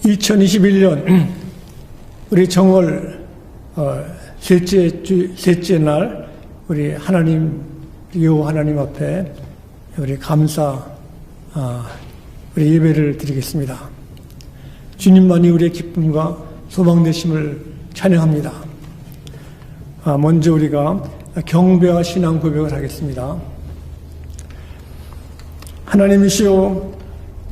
2021년 우리 정월 셋째 날 우리 하나님 여호와 하나님 앞에 우리 감사 우리 예배를 드리겠습니다. 주님만이 우리의 기쁨과 소망 되심을 찬양합니다. 먼저 우리가 경배와 신앙 고백을 하겠습니다. 하나님이시여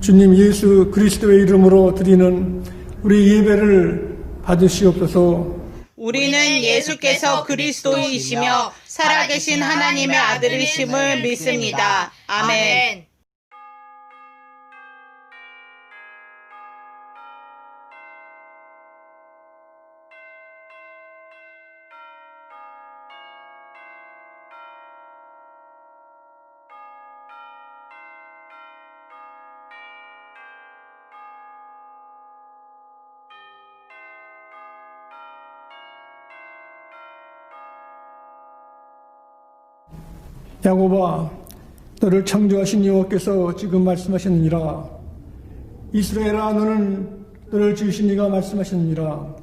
주님 예수 그리스도의 이름으로 드리는 우리 예배를 받으시옵소서. 우리는 예수께서 그리스도이시며 살아계신 하나님의 아들이심을 믿습니다. 아멘. 야곱아, 너를 창조하신 여호와께서 지금 말씀하셨느니라. 이스라엘아, 너를 지으신 이가 말씀하셨느니라.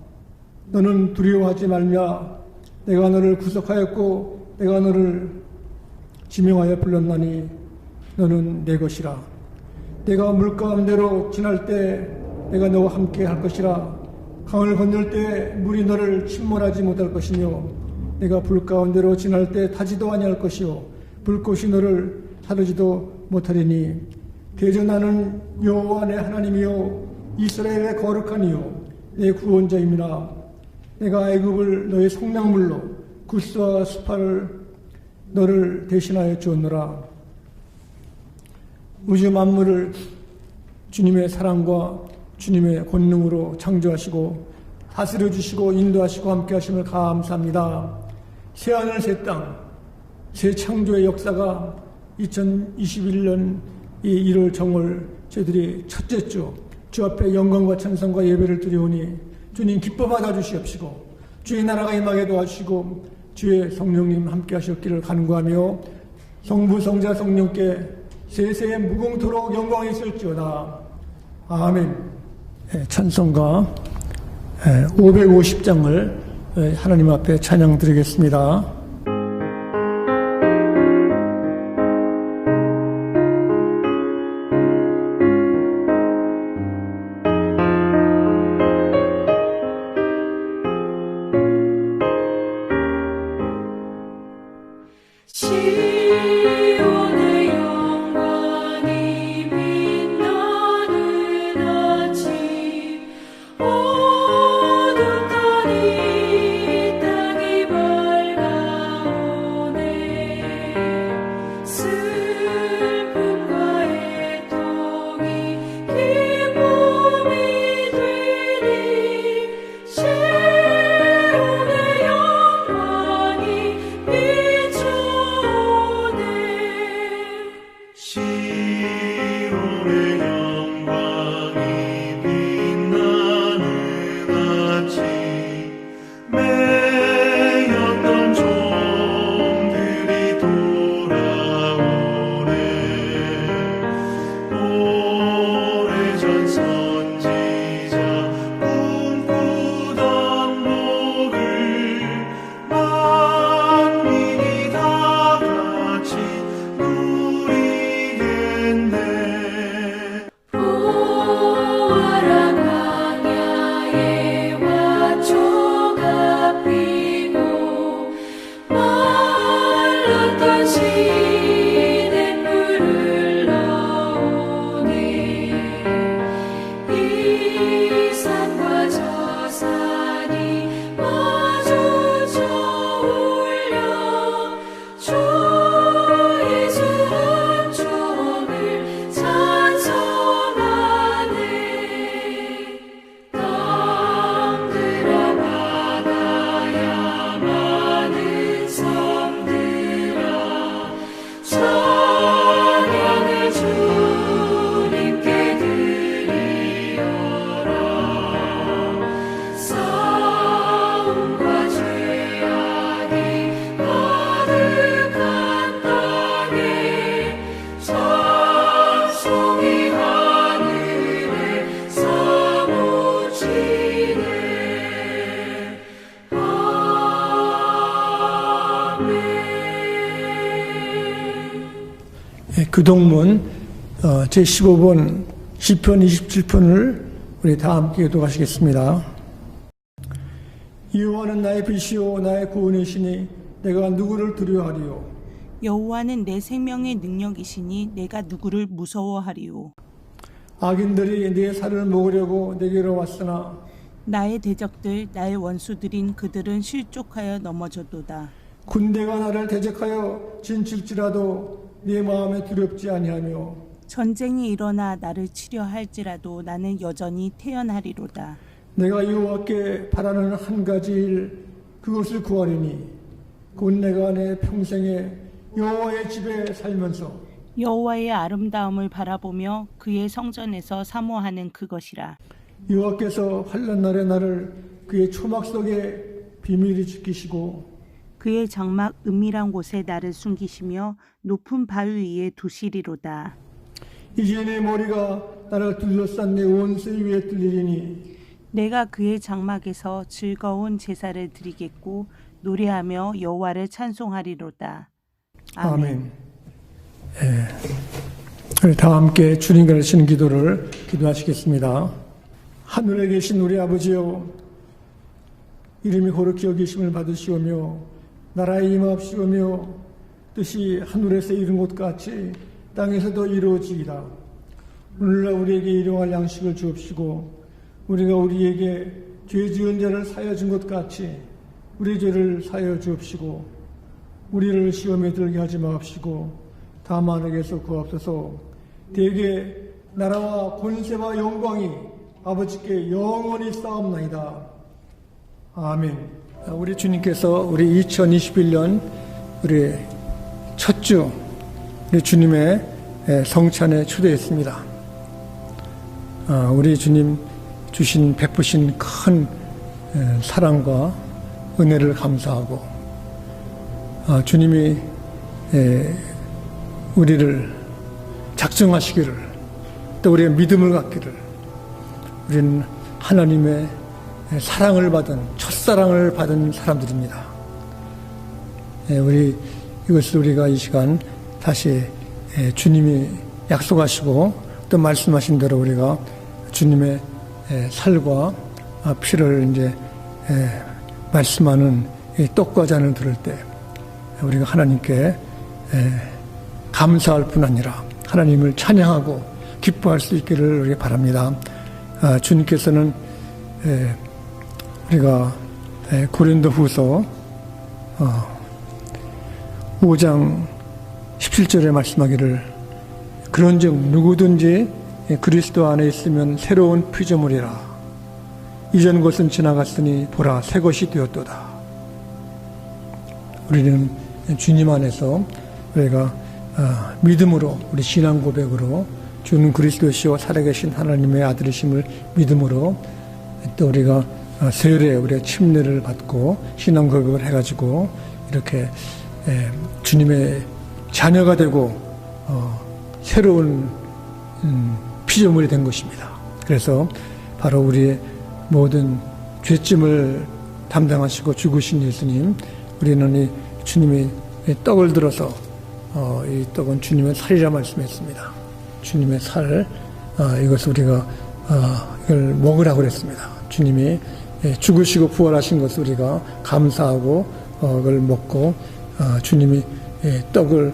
너는 두려워하지 말며 내가 너를 구속하였고 내가 너를 지명하여 불렀나니 너는 내 것이라. 내가 물 가운데로 지날 때 내가 너와 함께 할 것이라. 강을 건널 때 물이 너를 침몰하지 못할 것이며 내가 불 가운데로 지날 때 타지도 아니할 것이요 불꽃이 너를 사르지도 못하리니 대전하는 여호와 내 하나님이요 이스라엘의 거룩한 이요 내 구원자임이라. 내가 애굽을 너의 성량물로 구스와 수파를 너를 대신하여 주었노라. 우주 만물을 주님의 사랑과 주님의 권능으로 창조하시고 다스려 주시고 인도하시고 함께 하심을 감사합니다. 새하늘 새 땅 새 창조의 역사가 2021년 이 1월 정월 저희들이 첫째 주 앞에 영광과 찬송과 예배를 드리오니 주님 기뻐 받아 주시옵시고 주의 나라가 임하게 도와주시고 주의 성령님 함께 하셨기를 간구하며 성부 성자 성령께 세세에 무궁토록 영광이 있을지어다. 아멘. 찬송가 550장을 하나님 앞에 찬양 드리겠습니다. 만민이 다 같이 누리겠네. 교동문 제15번 시편 27편을 우리 다 함께 교독하시겠습니다. 여호와는 나의 빛이요 나의 구원이시니 내가 누구를 두려워하리요. 여호와는 내 생명의 능력이시니 내가 누구를 무서워하리요. 악인들이 내 살을 먹으려고 내게로 왔으나 나의 대적들 나의 원수들인 그들은 실족하여 넘어졌도다. 군대가 나를 대적하여 진칠지라도 내 마음에 두렵지 아니하며 전쟁이 일어나 나를 치려 할지라도 나는 여전히 태어나리로다. 내가 여호와께 바라는 한 가지 일 그것을 구하리니 곧 내가 내 평생에 여호와의 집에 살면서 여호와의 아름다움을 바라보며 그의 성전에서 사모하는 그것이라. 여호와께서 환난 날에 나를 그의 초막 속에 비밀히 지키시고 그의 장막 은밀한 곳에 나를 숨기시며 높은 바위 위에 두시리로다. 이제 내 머리가 나를 둘러싼 내 온세 위에 뚫리리니 내가 그의 장막에서 즐거운 제사를 드리겠고 노래하며 여호와를 찬송하리로다. 아멘. 우리 다 함께 주님 가르치는 기도를 기도하시겠습니다. 하늘에 계신 우리 아버지여, 이름이 거룩히 여기심을 받으시오며 나라에 임하옵시오며 뜻이 하늘에서 이룬 것 같이 땅에서도 이루어지이다. 오늘날 우리에게 일용할 양식을 주옵시고 우리가 우리에게 죄 지은 자를 사하여 준 것 같이 우리 죄를 사하여 주옵시고 우리를 시험에 들게 하지 마옵시고 다만 에게서 구하옵소서. 대개 나라와 권세와 영광이 아버지께 영원히 쌓옵나이다. 아멘. 우리 주님께서 우리 2021년 우리 첫 주 우리 주님의 성찬에 초대했습니다. 우리 주님 주신 베푸신 큰 사랑과 은혜를 감사하고 주님이 우리를 작정하시기를 또 우리의 믿음을 갖기를 우리는 하나님의 사랑을 받은 첫사랑을 받은 사람들입니다. 이것을 우리가 이 시간 다시 주님이 약속하시고 또 말씀하신 대로 우리가 주님의 살과 피를 이제 말씀하는 떡과 잔을 들을 때 우리가 하나님께 감사할 뿐 아니라 하나님을 찬양하고 기뻐할 수 있기를 우리 바랍니다. 주님께서는 우리가 고린도후서 5장 17절에 말씀하기를 그런즉 누구든지 그리스도 안에 있으면 새로운 피조물이라 이전 것은 지나갔으니 보라 새 것이 되었도다. 우리는 주님 안에서 우리가 믿음으로 우리 신앙 고백으로 주는 그리스도시요 살아계신 하나님의 아들이심을 믿음으로 또 우리가 세례 우리의 침례를 받고 신앙 고백을 해가지고 이렇게 주님의 자녀가 되고 새로운 피조물이 된 것입니다. 그래서 바로 우리의 모든 죄짐을 담당하시고 죽으신 예수님, 우리는 이 주님이 떡을 들어서 이 떡은 주님의 살이라 말씀했습니다. 주님의 살, 이것을 우리가 이걸 먹으라고 그랬습니다. 주님이 죽으시고 부활하신 것을 우리가 감사하고 그걸 먹고 주님이 떡을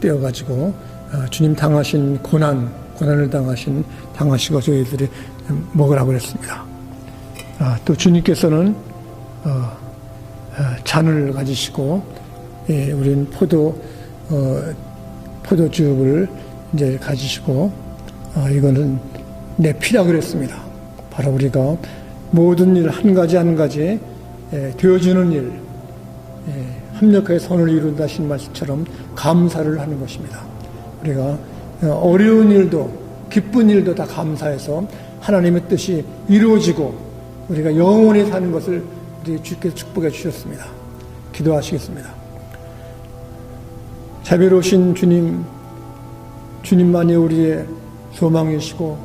떼어가지고 주님 당하신 고난을 당하시고 저희들이 먹으라고 그랬습니다. 또 주님께서는 잔을 가지시고 우리는 포도즙을 이제 가지시고 이거는 내 피라 그랬습니다. 바로 우리가 모든 일 한 가지 한 가지 되어주는 일 합력하여 선을 이룬다 하신 말씀처럼 감사를 하는 것입니다. 우리가 어려운 일도 기쁜 일도 다 감사해서 하나님의 뜻이 이루어지고 우리가 영원히 사는 것을 우리 주께서 축복해 주셨습니다. 기도하시겠습니다. 자비로우신 주님만이 우리의 소망이시고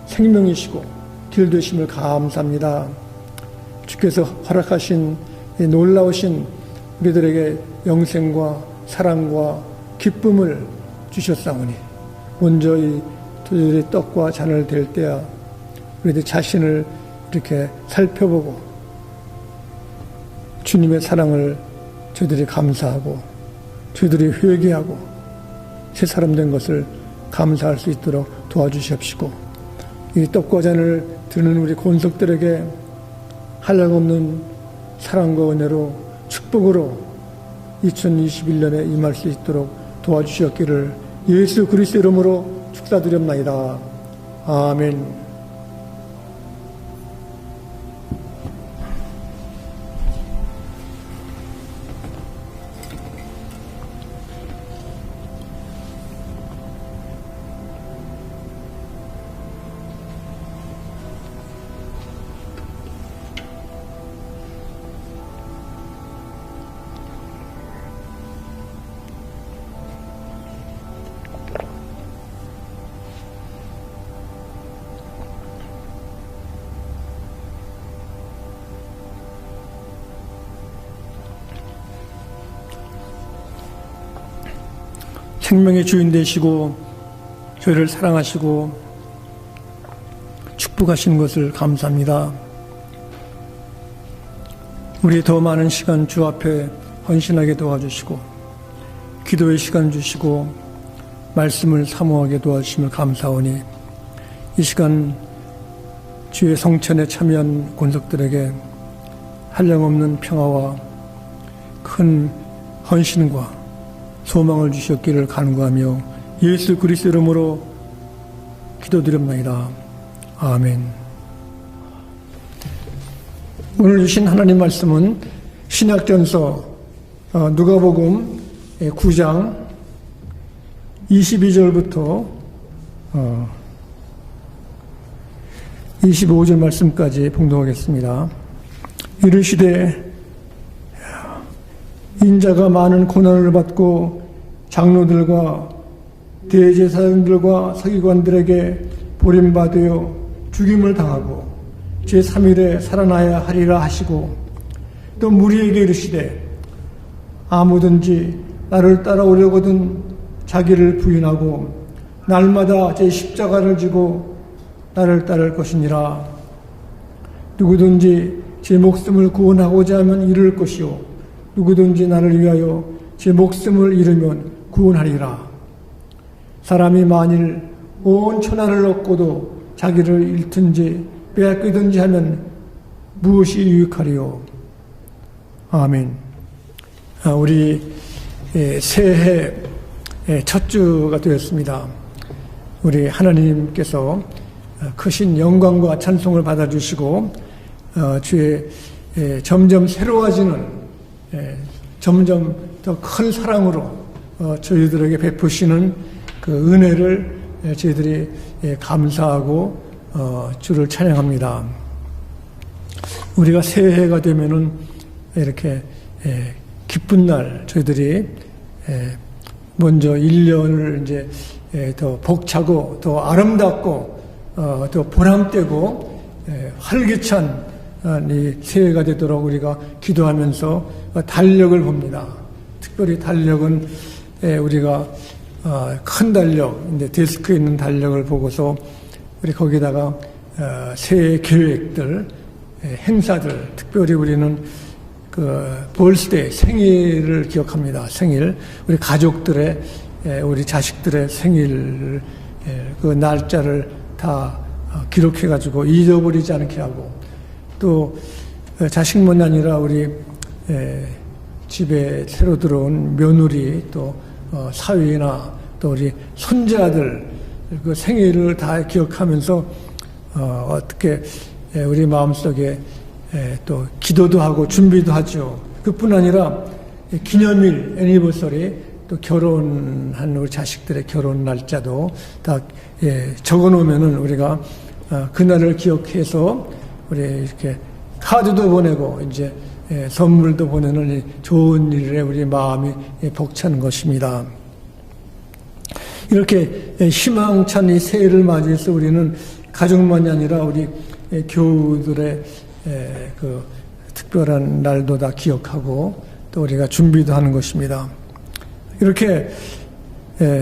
생명이시고 길 되심을 감사합니다. 주께서 허락하신 이 놀라우신 우리들에게 영생과 사랑과 기쁨을 주셨사오니 먼저 이 저희들의 떡과 잔을 댈 때야 우리들 자신을 이렇게 살펴보고 주님의 사랑을 저희들이 감사하고 저희들이 회개하고 새 사람 된 것을 감사할 수 있도록 도와주시옵시고 이 떡과 잔을 드는 우리 권속들에게 한량없는 사랑과 은혜로 축복으로 2021년에 임할 수 있도록 도와주시옵기를 예수 그리스도 이름으로 축사드렸나이다. 아멘. 생명의 주인 되시고 저희를 사랑하시고 축복하시는 것을 감사합니다. 우리 더 많은 시간 주 앞에 헌신하게 도와주시고 기도의 시간 주시고 말씀을 사모하게 도와주심을 감사하오니 이 시간 주의 성찬에 참여한 권속들에게 한량없는 평화와 큰 헌신과 소망을 주셨기를 간구하며 예수 그리스도 이름으로 기도드립니다. 아멘. 오늘 주신 하나님 말씀은 신약전서 누가복음 9장 22절부터 25절 말씀까지 봉독하겠습니다. 이르시되 인자가 많은 고난을 받고 장로들과 대제사장들과 서기관들에게 버림받아 죽임을 당하고 제3일에 살아나야 하리라 하시고 또 무리에게 이르시되 아무든지 나를 따라오려거든 자기를 부인하고 날마다 제 십자가를 지고 나를 따를 것이니라. 누구든지 제 목숨을 구원하고자 하면 잃을 것이요 누구든지 나를 위하여 제 목숨을 잃으면 구원하리라. 사람이 만일 온 천하를 얻고도 자기를 잃든지 빼앗기든지 하면 무엇이 유익하리요. 아멘. 우리 새해 첫 주가 되었습니다. 우리 하나님께서 크신 영광과 찬송을 받아주시고 주의 점점 새로워지는 점점 더 큰 사랑으로 저희들에게 베푸시는 그 은혜를 저희들이 감사하고 주를 찬양합니다. 우리가 새해가 되면은 이렇게 기쁜 날 저희들이 먼저 1년을 이제 더 벅차고 더 아름답고 더 보람되고 활기찬 이 새해가 되도록 우리가 기도하면서 달력을 봅니다. 특별히 달력은 우리가 큰 달력, 데스크에 있는 달력을 보고서 우리 거기다가 새해 계획들, 행사들, 특별히 우리는 그 벌스데이, 생일을 기억합니다. 생일, 우리 가족들의, 우리 자식들의 생일, 그 날짜를 다 기록해가지고 잊어버리지 않게 하고 또 자식뿐 아니라 우리 집에 새로 들어온 며느리 또 사위나 또 우리 손자들 그 생일을 다 기억하면서 어떻게 우리 마음속에 또 기도도 하고 준비도 하죠. 그뿐 아니라 기념일, 애니버서리 또 결혼한 우리 자식들의 결혼 날짜도 다 적어놓으면은 우리가 그날을 기억해서 우리 이렇게 카드도 보내고 이제 선물도 보내는 좋은 일에 우리 마음이 벅차는 것입니다. 이렇게 희망찬 이 새해를 맞이해서 우리는 가족만이 아니라 우리 교우들의 그 특별한 날도 다 기억하고 또 우리가 준비도 하는 것입니다. 이렇게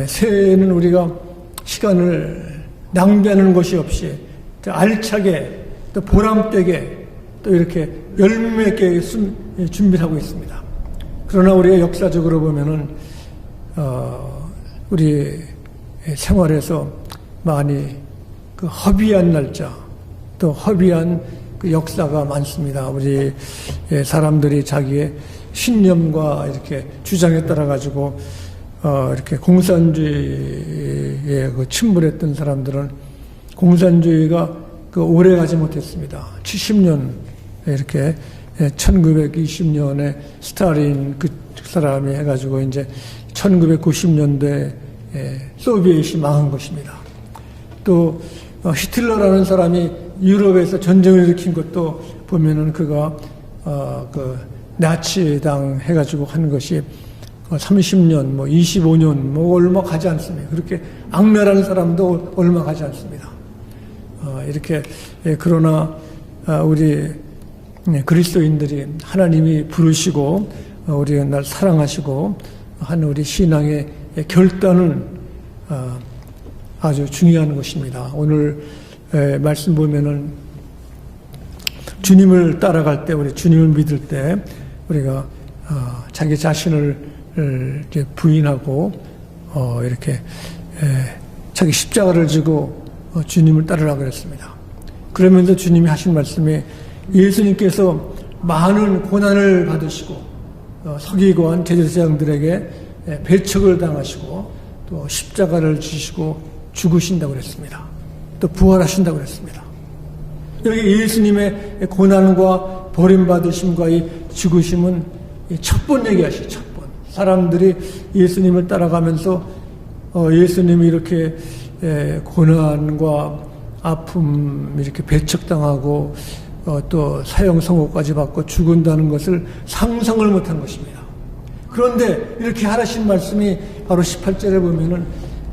새해에는 우리가 시간을 낭비하는 것이 없이 또 알차게 또 보람되게 또 이렇게 열매 있게 준비를 하고 있습니다. 그러나 우리가 역사적으로 보면은 우리 생활에서 많이 그 허비한 날짜 또 허비한 그 역사가 많습니다. 우리 사람들이 자기의 신념과 이렇게 주장에 따라 가지고 이렇게 공산주의에 그 침몰했던 사람들은 공산주의가 그 오래 가지 못했습니다. 70년 이렇게 1920년에 스탈린 그 사람이 해가지고 이제 1990년대 소비에트이 망한 것입니다. 또 히틀러라는 사람이 유럽에서 전쟁을 일으킨 것도 보면은 그가 그 나치당 해가지고 하는 것이 30년, 뭐 25년, 뭐 얼마 가지 않습니다. 그렇게 악랄한 사람도 얼마 가지 않습니다. 이렇게 그러나 우리 그리스도인들이 하나님이 부르시고 우리 날 사랑하시고 하는 우리 신앙의 결단은 아주 중요한 것입니다. 오늘 말씀 보면은 주님을 따라갈 때, 우리 주님을 믿을 때 우리가 자기 자신을 이렇게 부인하고 이렇게 자기 십자가를 지고 주님을 따르라고 그랬습니다. 그러면서 주님이 하신 말씀이 예수님께서 많은 고난을 받으시고 서기관 제사장들에게 배척을 당하시고 또 십자가를 지시고 죽으신다고 그랬습니다. 또 부활하신다고 그랬습니다. 여기 예수님의 고난과 버림받으심과 이 죽으심은 첫 번 얘기하시죠. 첫 번. 사람들이 예수님을 따라가면서 예수님이 이렇게 고난과 아픔 이렇게 배척당하고 또 사형 선고까지 받고 죽은다는 것을 상상을 못한 것입니다. 그런데 이렇게 하신 말씀이 바로 18절에 보면은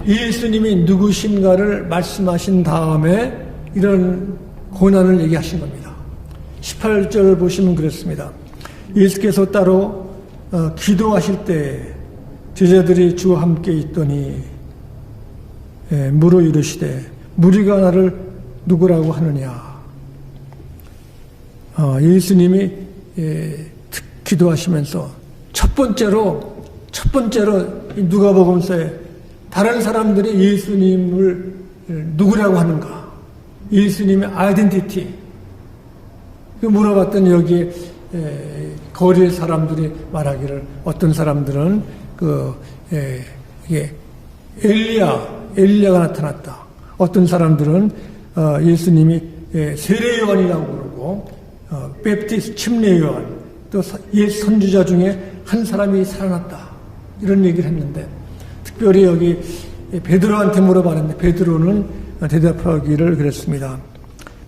예수님이 누구신가를 말씀하신 다음에 이런 고난을 얘기하신 겁니다. 18절 보시면 그렇습니다. 예수께서 따로 기도하실 때 제자들이 주와 함께 있더니 물어 이르시되 무리가 나를 누구라고 하느냐. 예수님이 기도하시면서 첫 번째로 누가복음서에 다른 사람들이 예수님을 누구라고 하는가, 예수님의 아이덴티티 물어봤더니 여기 거리의 사람들이 말하기를 어떤 사람들은 이게 엘리야가 나타났다. 어떤 사람들은 예수님이 세례 요한이라고 그러고 베프티스트 침례 요한 또 예수 선지자 중에 한 사람이 살아났다. 이런 얘기를 했는데 특별히 여기 베드로한테 물어봤는데 베드로는 대답하기를 그랬습니다.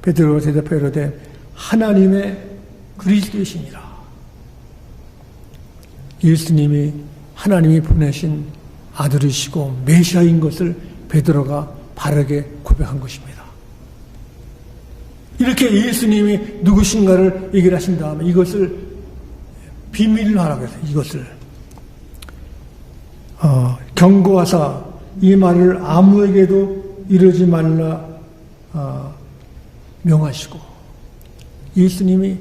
베드로가 대답하기를 하나님의 그리스도이시니라. 예수님이 하나님이 보내신 아들이시고 메시아인 것을 베드로가 바르게 고백한 것입니다. 이렇게 예수님이 누구신가를 얘기를 하신 다음에 이것을 비밀로 하라고 해서 이것을 경고하사 이 말을 아무에게도 이르지 말라 명하시고 예수님이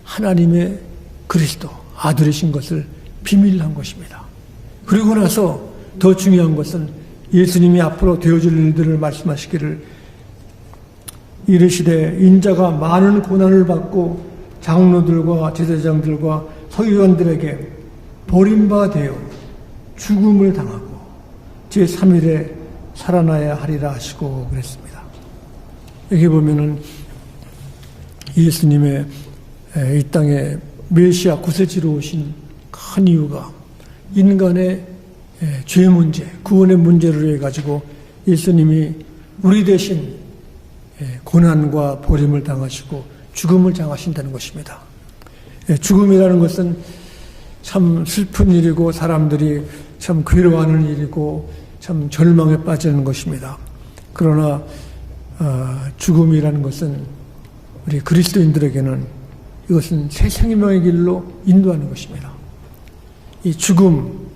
하나님의 그리스도 아들이신 것을 비밀로 한 것입니다. 그리고 나서 더 중요한 것은 예수님이 앞으로 되어질 일들을 말씀하시기를 이르시되 인자가 많은 고난을 받고 장로들과 제사장들과 서기관들에게 버림받아 죽음을 당하고 제3일에 살아나야 하리라 하시고 그랬습니다. 여기 보면은 예수님의 이 땅에 메시아 구세주로 오신 큰 이유가 인간의 죄 문제, 구원의 문제를 해가지고 예수님이 우리 대신 고난과 버림을 당하시고 죽음을 당하신다는 것입니다. 죽음이라는 것은 참 슬픈 일이고 사람들이 참 괴로워하는 일이고 참 절망에 빠지는 것입니다. 그러나 죽음이라는 것은 우리 그리스도인들에게는 이것은 새 생명의 길로 인도하는 것입니다. 이 죽음,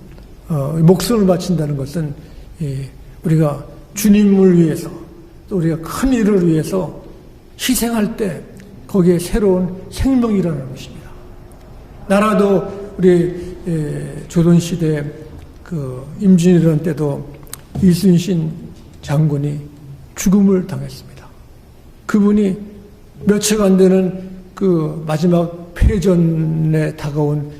목숨을 바친다는 것은 우리가 주님을 위해서 또 우리가 큰 일을 위해서 희생할 때 거기에 새로운 생명이 일어나는 것입니다. 나라도 우리 조선시대 그 임진왜란 때도 이순신 장군이 죽음을 당했습니다. 그분이 며칠 안 되는 그 마지막 패전에 다가온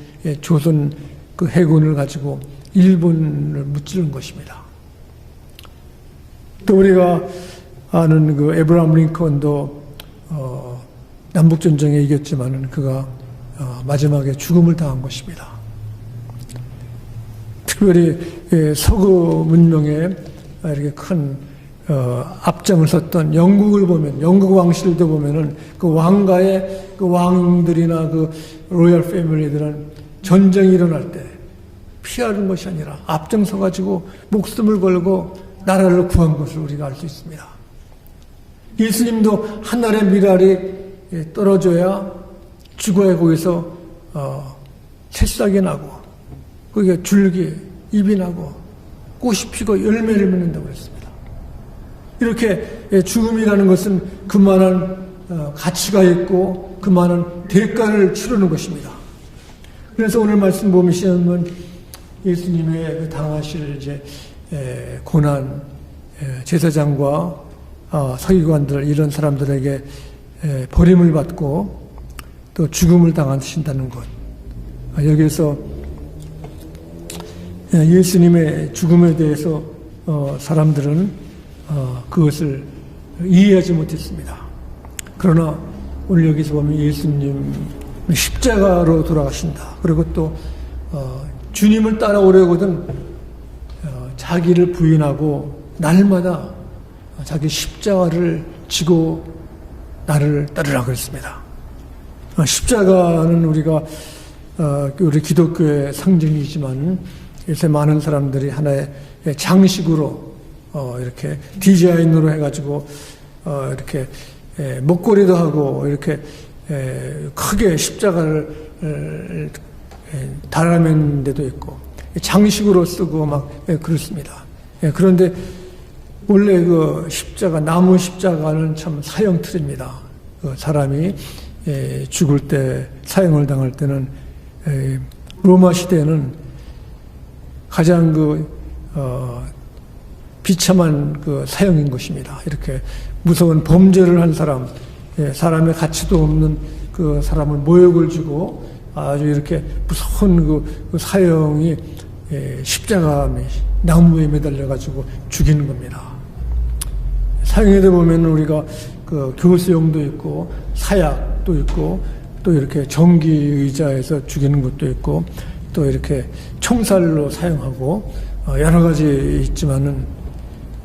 조선 그 해군을 가지고 일본을 무찌른 것입니다. 또 우리가 아는 그 에브라함 링컨도 남북전쟁에 이겼지만은 그가 마지막에 죽음을 당한 것입니다. 특별히 서구 문명에 이렇게 큰 앞장을 섰던 영국을 보면, 영국 왕실도 보면은 그 왕가의 그 왕들이나 그 로얄 패밀리들은 전쟁이 일어날 때 피하는 것이 아니라 앞장서 가지고 목숨을 걸고 나라를 구한 것을 우리가 알 수 있습니다. 예수님도 하늘의 미랄이 떨어져야 죽어야 거기서 새싹이 나고 거기에 줄기, 잎이 나고 꽃이 피고 열매를 맺는다고 했습니다. 이렇게 죽음이라는 것은 그만한 가치가 있고 그만한 대가를 치르는 것입니다. 그래서 오늘 말씀 보시면 예수님의 그 당하실 이제 고난, 제사장과 서기관들 이런 사람들에게 버림을 받고 또 죽음을 당하신다는 것. 여기에서 예수님의 죽음에 대해서 사람들은 그것을 이해하지 못했습니다. 그러나 오늘 여기서 보면 예수님 십자가로 돌아가신다. 그리고 또 주님을 따라오려거든 자기를 부인하고 날마다 자기 십자가를 지고 나를 따르라 그랬습니다. 십자가는 우리가 우리 기독교의 상징이지만 요새 많은 사람들이 하나의 장식으로 이렇게 디자인으로 해가지고 이렇게 목걸이도 하고 이렇게 크게 십자가를 달아맨 데도 있고 장식으로 쓰고 막 그렇습니다. 그런데 원래 그 십자가, 나무 십자가는 참 사형틀입니다. 그 사람이 죽을 때, 사형을 당할 때는 로마 시대에는 가장 비참한 그 사형인 것입니다. 이렇게 무서운 범죄를 한 사람, 사람의 가치도 없는 그 사람을 모욕을 주고 아주 이렇게 무서운 그 사형이 십자가 나무에 매달려가지고 죽이는 겁니다. 사형에도 보면 우리가 그 교수형도 있고 사약도 있고 또 이렇게 전기 의자에서 죽이는 것도 있고 또 이렇게 총살로 사용하고 여러 가지 있지만은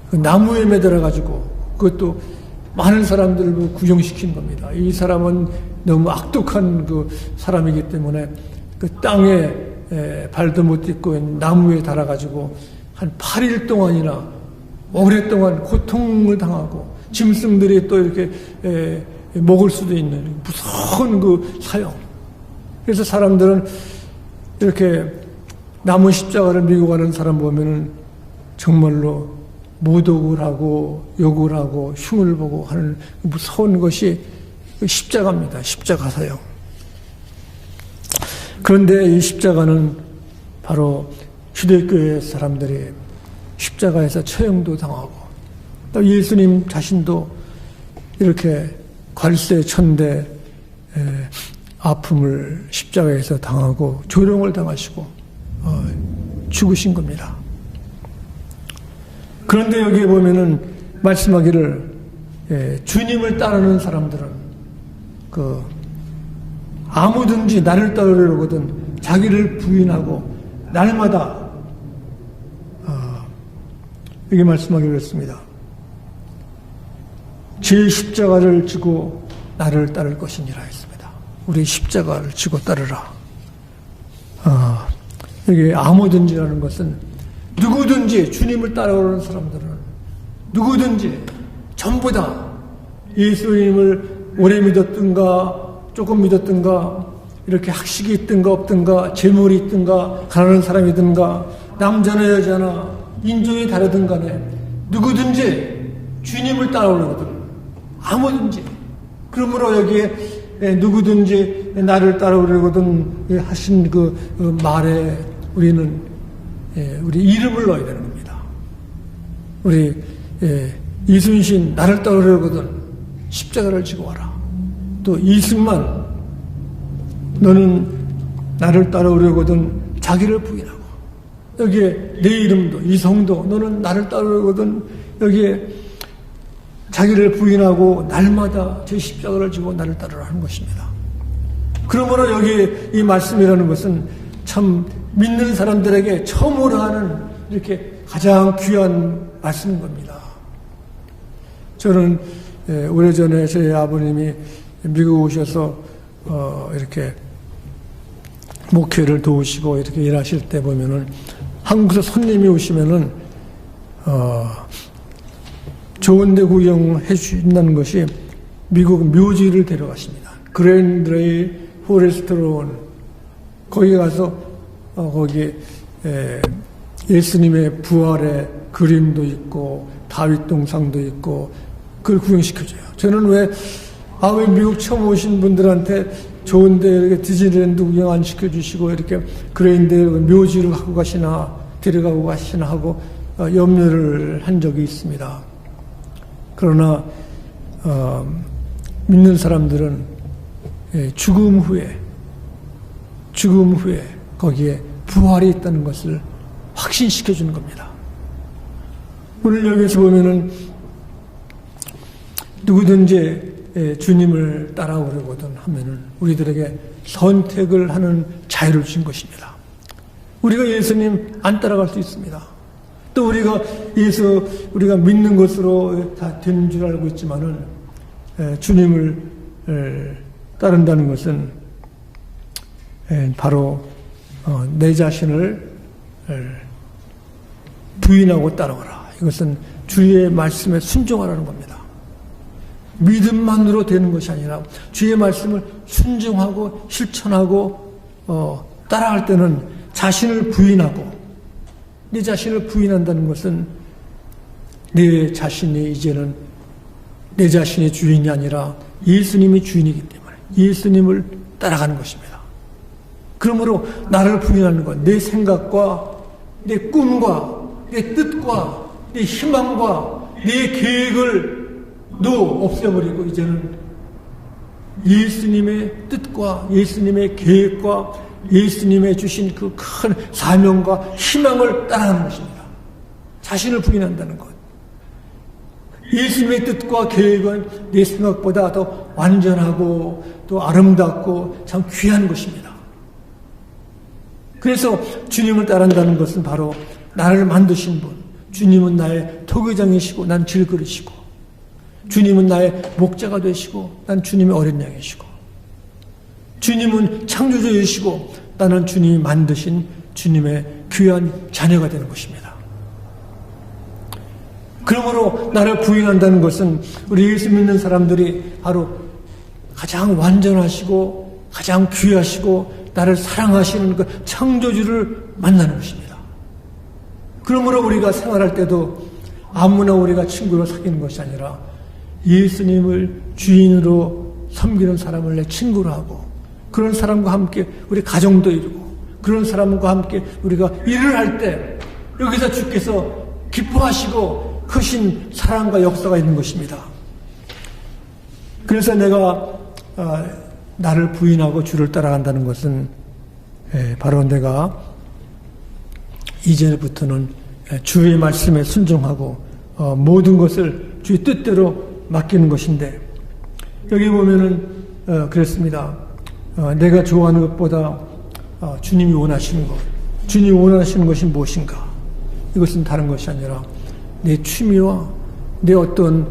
그 나무에 매달아가지고 그것도 많은 사람들을 구경시킨 겁니다. 이 사람은 너무 악독한 그 사람이기 때문에 그 땅에 발도 못 딛고 나무에 달아가지고 한 8일 동안이나 오랫동안 고통을 당하고 짐승들이 또 이렇게 먹을 수도 있는 무서운 그 사형. 그래서 사람들은 이렇게 나무 십자가를 밀고 가는 사람 보면은 정말로 모독을 하고 욕을 하고 흉을 보고 하는 무서운 것이 십자가입니다. 십자가 사형. 그런데 이 십자가는 바로 휴대교회 사람들이 십자가에서 처형도 당하고 또 예수님 자신도 이렇게 괄세천대 아픔을 십자가에서 당하고 조롱을 당하시고 죽으신 겁니다. 그런데 여기에 보면은 말씀하기를 주님을 따르는 사람들은 그 아무든지 나를 따르려거든 자기를 부인하고 날마다 이게 말씀하기로 했습니다. 제 십자가를 지고 나를 따를 것이니라 했습니다. 우리 십자가를 지고 따르라. 이게 아무든지라는 것은 누구든지 주님을 따라오는 사람들은 누구든지 전부 다 예수님을 오래 믿었든가 조금 믿었든가 이렇게 학식이 있든가 없든가 재물이 있든가 가난한 사람이든가 남자나 여자나 인종이 다르든 간에 누구든지 주님을 따라오려거든. 아무든지. 그러므로 여기에 누구든지 나를 따라오려거든 하신 그 말에 우리는 우리 이름을 넣어야 되는 겁니다. 우리 이순신 나를 따라오려거든 십자가를 지고 와라. 또 이승만 너는 나를 따라오려거든 자기를 부인하고, 여기에 내 이름도 이성도 너는 나를 따르거든 여기에 자기를 부인하고 날마다 제 십자가를 지고 나를 따르라 하는 것입니다. 그러므로 여기 이 말씀이라는 것은 참 믿는 사람들에게 처음으로 하는 이렇게 가장 귀한 말씀인 겁니다. 저는 오래전에 저희 아버님이 미국 오셔서 이렇게 목회를 도우시고 이렇게 일하실 때 보면은 한국에서 손님이 오시면은 좋은 데 구경해 주신다는 것이 미국 묘지를 데려가십니다. 그랜드레이 포레스트론 거기 가서 거기 예수님의 부활의 그림도 있고 다윗 동상도 있고 그걸 구경시켜줘요. 저는 왜 미국 처음 오신 분들한테 좋은데 이렇게 디즈니랜드 구경 안 시켜주시고 이렇게 그랜드 묘지를 갖고 가시나 데려가고 가시나 하고 염려를 한 적이 있습니다. 그러나 믿는 사람들은 죽음 후에 거기에 부활이 있다는 것을 확신시켜 주는 겁니다. 오늘 여기서 보면은 누구든지 주님을 따라오려거든 하면은 우리들에게 선택을 하는 자유를 주신 것입니다. 우리가 예수님 안 따라갈 수 있습니다. 또 우리가 우리가 믿는 것으로 다 되는 줄 알고 있지만은 주님을 따른다는 것은 바로 내 자신을 부인하고 따라오라. 이것은 주의 말씀에 순종하라는 겁니다. 믿음만으로 되는 것이 아니라 주의 말씀을 순종하고 실천하고 따라갈 때는 자신을 부인하고, 내 자신을 부인한다는 것은 내 자신이 이제는 내 자신의 주인이 아니라 예수님이 주인이기 때문에 예수님을 따라가는 것입니다. 그러므로 나를 부인하는 것, 내 생각과 내 꿈과 내 뜻과 내 희망과 내 계획을 없애버리고 이제는 예수님의 뜻과 예수님의 계획과 예수님의 주신 그 큰 사명과 희망을 따라가는 것입니다. 자신을 부인한다는 것. 예수님의 뜻과 계획은 내 생각보다 더 완전하고 또 아름답고 참 귀한 것입니다. 그래서 주님을 따른다는 것은 바로 나를 만드신 분, 주님은 나의 토기장이시고 난 질그릇이고, 주님은 나의 목자가 되시고 난 주님의 어린 양이시고, 주님은 창조주이시고 나는 주님이 만드신 주님의 귀한 자녀가 되는 것입니다. 그러므로 나를 부인한다는 것은 우리 예수 믿는 사람들이 바로 가장 완전하시고 가장 귀하시고 나를 사랑하시는 그 창조주를 만나는 것입니다. 그러므로 우리가 생활할 때도 아무나 우리가 친구로 사귀는 것이 아니라 예수님을 주인으로 섬기는 사람을 내 친구로 하고, 그런 사람과 함께 우리 가정도 이루고, 그런 사람과 함께 우리가 일을 할 때 여기서 주께서 기뻐하시고 크신 사랑과 역사가 있는 것입니다. 그래서 내가 나를 부인하고 주를 따라간다는 것은 바로 내가 이제부터는 주의 말씀에 순종하고 모든 것을 주의 뜻대로 맡기는 것인데, 여기 보면은 그랬습니다. 내가 좋아하는 것보다 주님이 원하시는 것, 주님이 원하시는 것이 무엇인가? 이것은 다른 것이 아니라 내 취미와 내 어떤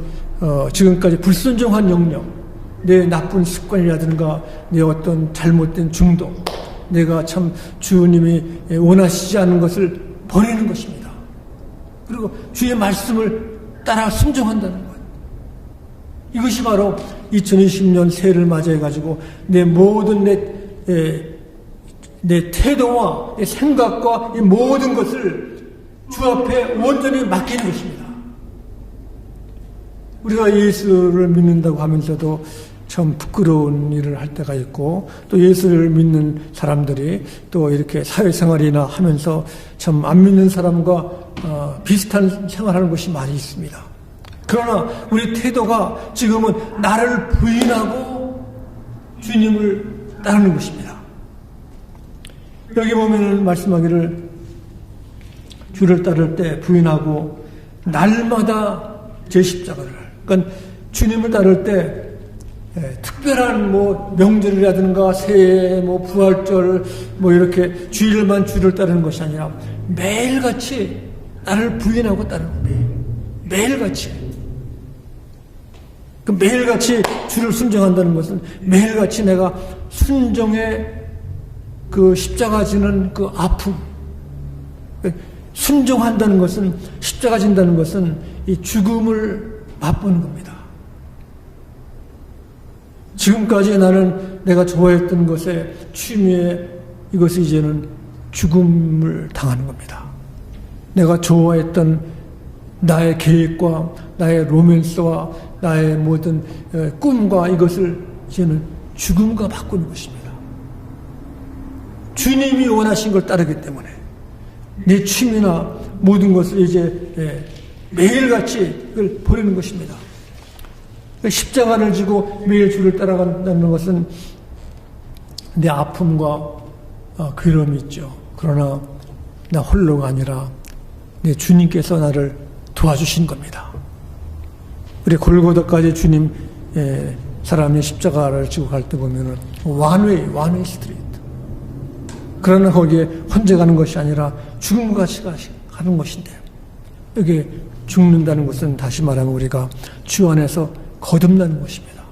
지금까지 불순종한 영역, 내 나쁜 습관이라든가 내 어떤 잘못된 중독, 내가 참 주님이 원하시지 않은 것을 버리는 것입니다. 그리고 주의 말씀을 따라 순종한다는 것. 이것이 바로 2020년 새해를 맞이해가지고 내 모든 내 태도와 내 생각과 이 모든 것을 주 앞에 온전히 맡기는 것입니다. 우리가 예수를 믿는다고 하면서도 참 부끄러운 일을 할 때가 있고, 또 예수를 믿는 사람들이 또 이렇게 사회생활이나 하면서 참 안 믿는 사람과 비슷한 생활하는 것이 많이 있습니다. 그러나 우리 태도가 지금은 나를 부인하고 주님을 따르는 것입니다. 여기 보면 말씀하기를 주를 따를 때 부인하고 날마다 제 십자가를, 그러니까 주님을 따를 때 특별한 명절이라든가 새해 부활절 이렇게 주일만 주를 따르는 것이 아니라 매일같이 나를 부인하고 따르는 거예요. 매일같이. 그 매일같이 주를 순종한다는 것은 매일같이 내가 순종의 그 십자가 지는 그 아픔, 순종한다는 것은, 십자가 진다는 것은 이 죽음을 맛보는 겁니다. 지금까지 나는 내가 좋아했던 것에 취미에 이것이 이제는 죽음을 당하는 겁니다. 내가 좋아했던 나의 계획과 나의 로맨스와 나의 모든 꿈과 이것을 이제는 죽음과 바꾸는 것입니다. 주님이 원하신 걸 따르기 때문에 내 취미나 모든 것을 이제 매일같이 그걸 버리는 것입니다. 십자가를 지고 매일 주를 따라간다는 것은 내 아픔과 괴로움이 있죠. 그러나 나 홀로가 아니라 내 주님께서 나를 도와주신 겁니다. 우리 골고다까지 주님 사람이 십자가를 지고 갈 때 보면은 완웨이 스트리트. 그러나 거기에 혼자 가는 것이 아니라 죽음과 같이 가는 것인데, 여기 죽는다는 것은 다시 말하면 우리가 주 안에서 거듭나는 것입니다.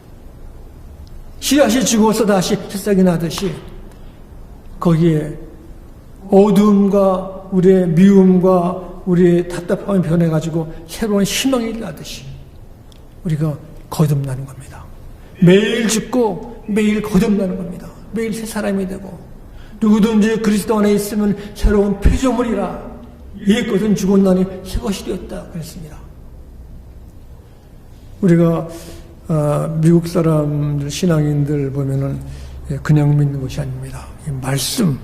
씨앗이 죽어서 다시 새싹이 나듯이 거기에 어두움과 우리의 미움과 우리의 답답함이 변해가지고 새로운 희망이 나듯이 우리가 거듭나는 겁니다. 매일 죽고 매일 거듭나는 겁니다. 매일 새 사람이 되고, 누구든지 그리스도 안에 있으면 새로운 피조물이라, 옛 것은 죽었나니 새 것이 되었다 그랬습니다. 우리가 미국 사람들, 신앙인들 보면은 그냥 믿는 것이 아닙니다. 말씀,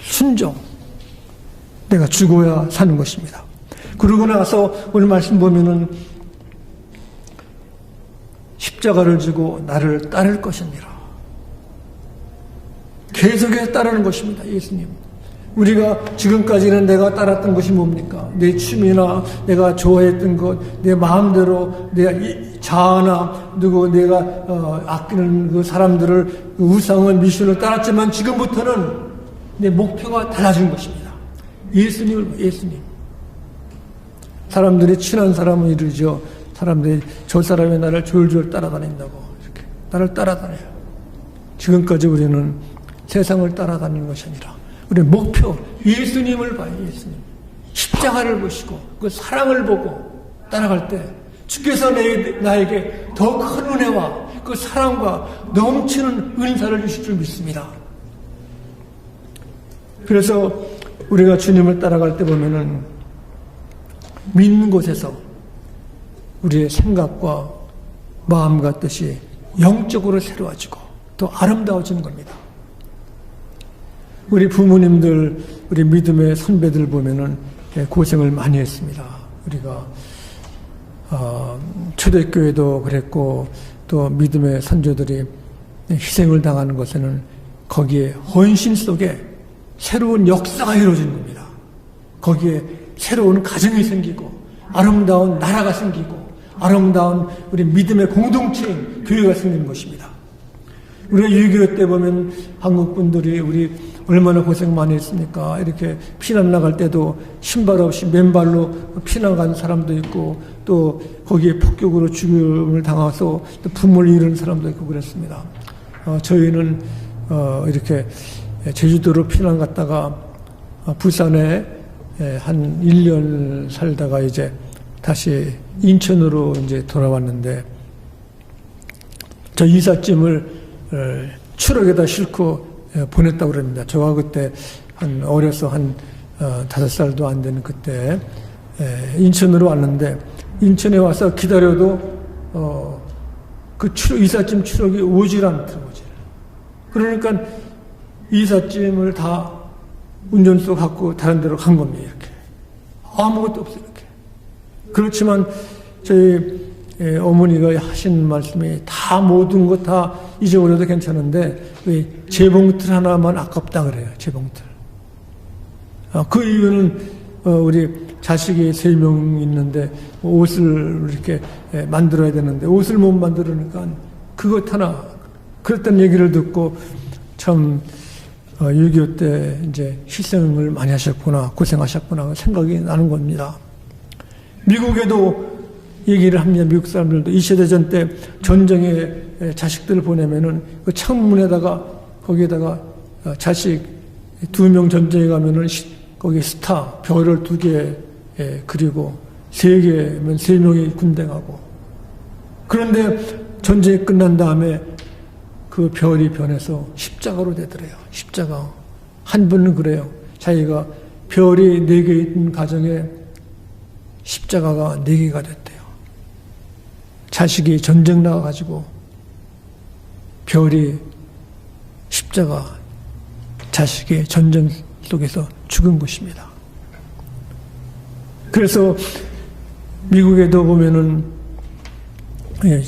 순종, 내가 죽어야 사는 것입니다. 그러고 나서 오늘 말씀 보면은 십자가를 지고 나를 따를 것이니라. 계속해서 따르는 것입니다. 예수님. 우리가 지금까지는 내가 따랐던 것이 뭡니까? 내 취미나 내가 좋아했던 것, 내 마음대로 내 자아나 내가 아끼는 그 사람들을, 우상을, 미션을 따랐지만 지금부터는 내 목표가 달라진 것입니다. 예수님. 사람들이 친한 사람은 이러죠. 사람들이 저 사람이 나를 졸졸 따라다닌다고, 이렇게 나를 따라다녀요. 지금까지 우리는 세상을 따라다니는 것이 아니라 우리 목표 예수님을 봐요. 예수님. 십자가를 보시고 그 사랑을 보고 따라갈 때 주께서 나에게 더 큰 은혜와 그 사랑과 넘치는 은사를 주실 줄 믿습니다. 그래서 우리가 주님을 따라갈 때 보면은 믿는 곳에서 우리의 생각과 마음과 뜻이 영적으로 새로워지고 또 아름다워지는 겁니다. 우리 부모님들, 우리 믿음의 선배들 보면은 고생을 많이 했습니다. 우리가 초대교회도 그랬고, 또 믿음의 선조들이 희생을 당하는 것에는 거기에 헌신 속에 새로운 역사가 이루어지는 겁니다. 거기에 새로운 가정이 생기고, 아름다운 나라가 생기고, 아름다운 우리 믿음의 공동체인 교회가 생기는 것입니다. 우리가 6.25 때 보면 한국 분들이 우리 얼마나 고생 많이 했습니까? 이렇게 피난 나갈 때도 신발 없이 맨발로 피난 간 사람도 있고, 또 거기에 폭격으로 죽음을 당해서 또 부모를 잃은 사람도 있고 그랬습니다. 저희는 이렇게 제주도로 피난 갔다가 부산에 한 1년 살다가 이제 다시 인천으로 이제 돌아왔는데, 저 이삿짐을 추락에다 싣고 보냈다고 그럽니다. 저와 그때 어려서 한 5살도 안 되는 그때 인천으로 왔는데, 인천에 와서 기다려도 그 이삿짐 추록이 오질 않더라고요. 그러니까 이삿짐을 다 운전수 갖고 다른 데로 간 겁니다. 이렇게 아무것도 없어요. 이렇게. 그렇지만 저희 어머니가 하신 말씀이 다 모든 것 다 잊어버려도 괜찮은데 재봉틀 하나만 아깝다 그래요. 재봉틀. 그 이유는 우리 자식이 3명 있는데 옷을 이렇게 만들어야 되는데 옷을 못 만들으니까 그것 하나. 그랬던 얘기를 듣고 참 6.25 때 이제 희생을 많이 하셨구나, 고생하셨구나 생각이 나는 겁니다. 미국에도 얘기를 합니다. 미국 사람들도 2차 대전 때 전쟁에 자식들을 보내면은 그 창문에다가 거기에다가 자식 2명 전쟁에 가면은 거기 스타 별을 2개 그리고 3개면 3명이 군대 가고. 그런데 전쟁이 끝난 다음에 그 별이 변해서 십자가로 되더래요. 십자가. 한 분은 그래요. 자기가 별이 4개 있는 가정에 십자가가 4개가 됐대요. 자식이 전쟁 나가가지고 별이 십자가, 자식이 전쟁 속에서 죽은 것입니다. 그래서 미국에도 보면은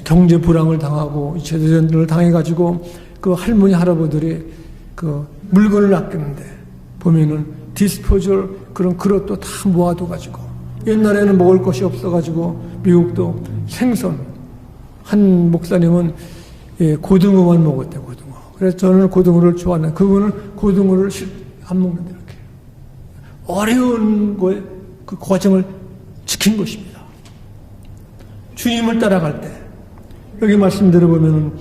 경제 불황을 당하고 재대전을 당해가지고 그 할머니 할아버들이 그 물건을 아끼는데 보면은 디스포절 그런 그릇도 다 모아둬가지고 옛날에는 먹을 것이 없어가지고 미국도 생선 한 목사님은 고등어만 먹었대. 고등어. 그래서 저는 고등어를 좋아하는 그분은 고등어를 안 먹는데 이렇게 어려운 거에 그 과정을 지킨 것입니다. 주님을 따라갈 때 여기 말씀 들어보면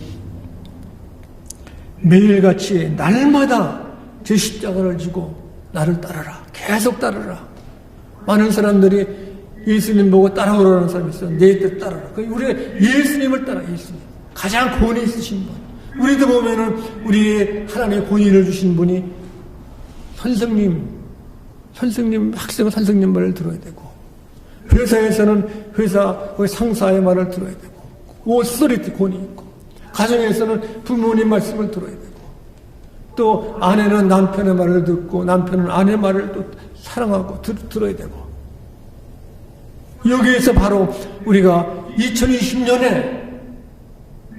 매일같이 날마다 제 십자가를 지고 나를 따르라. 계속 따르라. 많은 사람들이 예수님 보고 따라오라는 사람이 있어요. 내 뜻 따르라. 우리가 예수님을 따라. 예수님. 가장 권위 있으신 분. 우리도 보면은 우리의 하나님의 권위를 주신 분이 선생님, 학생은 선생님 말을 들어야 되고, 회사에서는 회사 상사의 말을 들어야 되고, 오소리티 권위 있고, 가정에서는 부모님 말씀을 들어야 되고, 또 아내는 남편의 말을 듣고, 남편은 아내 말을 또 사랑하고 들어야 되고, 여기에서 바로 우리가 2020년에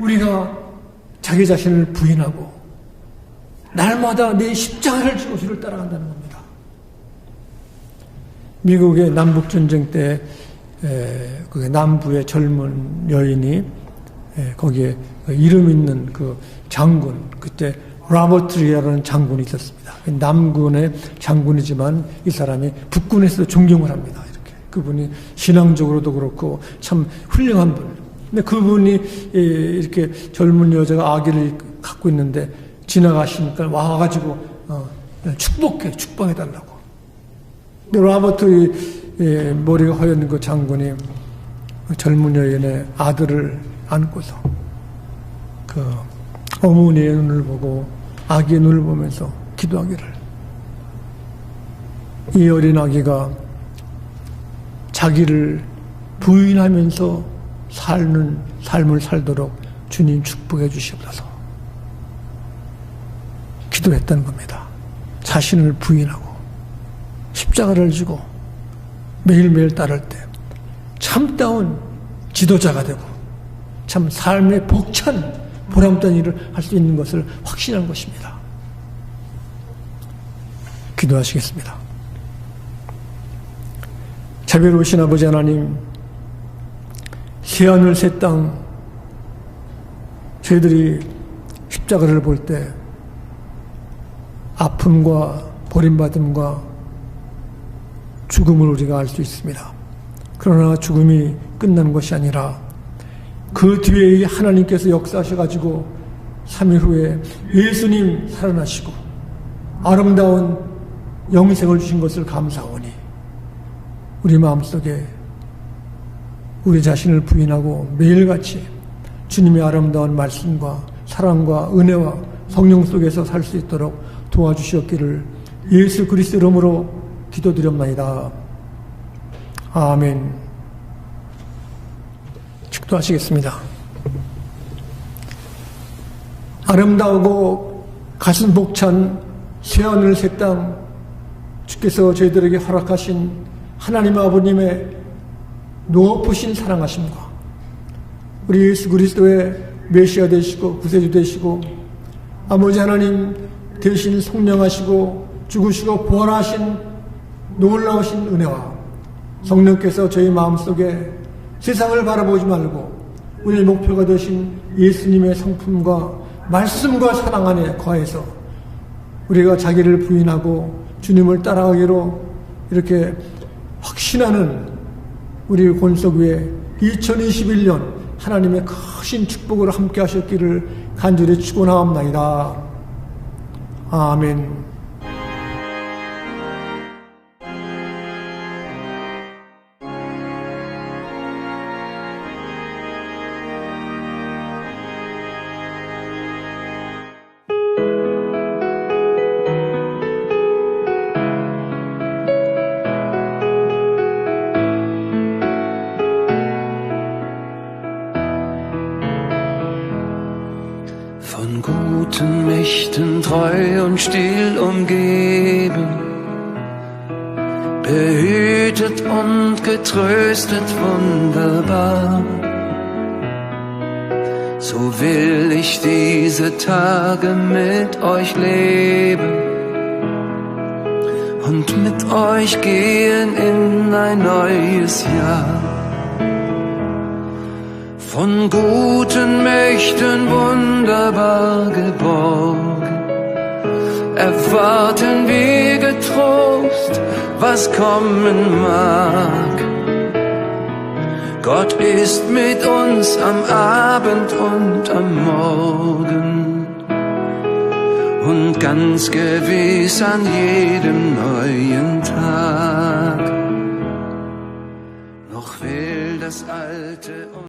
우리가 자기 자신을 부인하고 날마다 내 십자가를 지고 주를 따라간다는 겁니다. 미국의 남북전쟁 때 그 남부의 젊은 여인이 거기에 이름 있는 그 장군, 그때 로버트 리라는 장군이 있었습니다. 남군의 장군이지만 이 사람이 북군에서도 존경을 합니다. 이렇게 그분이 신앙적으로도 그렇고 참 훌륭한 분. 근데 그분이 이렇게 젊은 여자가 아기를 갖고 있는데 지나가시니까 와가지고 축복해달라고. 근데 로버트 머리가 허연 그 장군이 젊은 여인의 아들을 안고서 그 어머니의 눈을 보고 아기의 눈을 보면서 기도하기를, 이 어린 아기가 자기를 부인하면서 사는 삶을 살도록 주님 축복해 주시옵소서 기도했다는 겁니다. 자신을 부인하고 십자가를 지고 매일매일 따를 때 참다운 지도자가 되고 참 삶의 벅찬 보람된 일을 할 수 있는 것을 확신한 것입니다. 기도하시겠습니다. 자비로우신 아버지 하나님, 새하늘 새 땅, 저희들이 십자가를 볼 때 아픔과 버림받음과 죽음을 우리가 알 수 있습니다. 그러나 죽음이 끝나는 것이 아니라 그 뒤에 하나님께서 역사하셔가지고 3일 후에 예수님 살아나시고 아름다운 영생을 주신 것을 감사하오니 우리 마음속에 우리 자신을 부인하고 매일같이 주님의 아름다운 말씀과 사랑과 은혜와 성령 속에서 살 수 있도록 도와주시옵기를 예수 그리스도 이름으로 기도드렸나이다. 아멘. 축도하시겠습니다. 아름다우고 가슴 벅찬 새하늘 새 땅, 주께서 저희들에게 허락하신 하나님 아버님의 높으신 사랑하심과 우리 예수 그리스도의 메시아 되시고 구세주 되시고 아버지 하나님 대신 성령하시고 죽으시고 부활하신 놀라우신 은혜와 성령께서 저희 마음속에 세상을 바라보지 말고 우리의 목표가 되신 예수님의 성품과 말씀과 사랑 안에 거해서 우리가 자기를 부인하고 주님을 따라가기로 이렇게 확신하는 우리 권속 위에 2021년 하나님의 크신 축복으로 함께 하셨기를 간절히 축원하옵나이다. 아멘. Von guten Mächten treu und still umgeben, behütet und getröstet wunderbar. So will ich diese Tage mit euch leben und mit euch gehen in ein neues Jahr. Von guten Mächten wunderbar geborgen, erwarten wir getrost, was kommen mag. Gott ist mit uns am Abend und am Morgen und ganz gewiss an jedem neuen Tag. Noch will das Alte